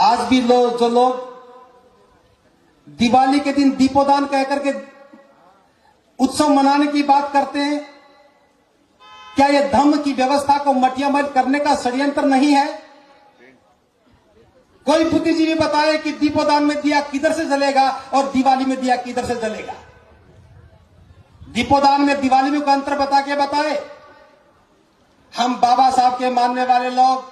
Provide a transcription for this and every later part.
आज भी जो लोग दिवाली के दिन दीपोदान कहकर के उत्सव मनाने की बात करते हैं, क्या यह धर्म की व्यवस्था को मटियामल करने का षड्यंत्र नहीं है? कोई बुद्धिजीवी बताए कि दीपोदान में दिया किधर से जलेगा और दिवाली में दिया किधर से जलेगा। दीपोदान में दिवाली में कोई अंतर बता के बताए। हम बाबा साहब के मानने वाले लोग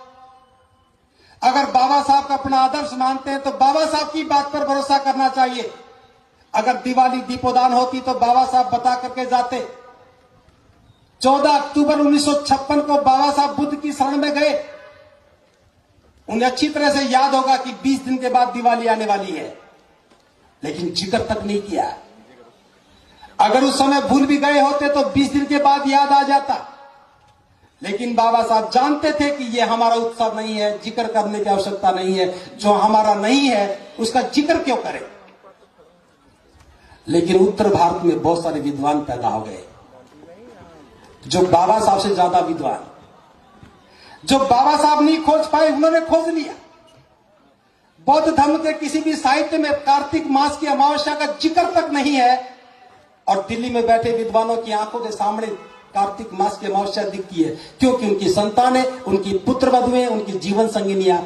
अगर बाबा साहब का अपना आदर्श मानते हैं तो बाबा साहब की बात पर भरोसा करना चाहिए। अगर दिवाली दीपोदान होती तो बाबा साहब बता करके जाते। 14 अक्टूबर 1956 को बाबा साहब बुद्ध की शरण में गए। उन्हें अच्छी तरह से याद होगा कि 20 दिन के बाद दिवाली आने वाली है, लेकिन जिक्र तक नहीं किया। अगर उस समय भूल भी गए होते तो 20 दिन के बाद याद आ जाता। लेकिन बाबा साहब जानते थे कि यह हमारा उत्सव नहीं है, जिक्र करने की आवश्यकता नहीं है। जो हमारा नहीं है उसका जिक्र क्यों करें। लेकिन उत्तर भारत में बहुत सारे विद्वान पैदा हो गए जो बाबा साहब से ज्यादा विद्वान, जो बाबा साहब नहीं खोज पाए उन्होंने खोज लिया। बौद्ध धर्म के किसी भी साहित्य में कार्तिक मास की अमावस्या का जिक्र तक नहीं है, और दिल्ली में बैठे विद्वानों की आंखों के सामने कार्तिक मास की अमावस्या दिखती है, क्योंकि उनकी संतानें, उनकी पुत्र वधुएं, उनकी जीवन संगिनियां